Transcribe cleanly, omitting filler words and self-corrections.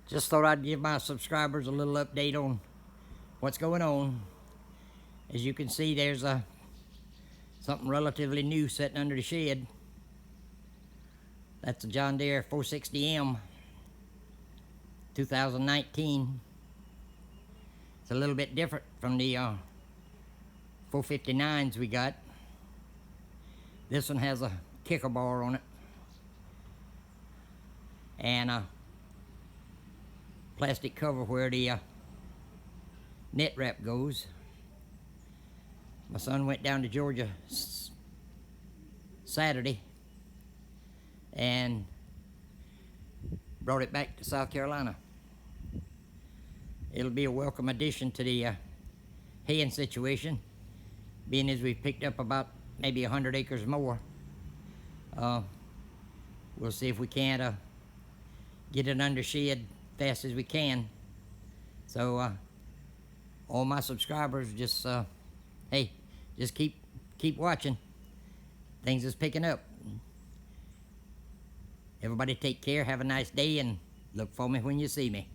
Just thought I'd give my subscribers a little update on what's going on. As you can see, there's something relatively new sitting under the shed. That's a John Deere 460M 2019. It's a little bit different from the 459s we got. This one has a kicker bar on it and a plastic cover where the net wrap goes. My son went down to Georgia Saturday and brought it back to South Carolina. It'll be a welcome addition to the haying situation, being as we've picked up about maybe 100 acres more. We'll see if we can't get it under shed fast as we can. So all my subscribers, just hey, just keep watching. Things is picking up. Everybody take care, have a nice day, and look for me when you see me.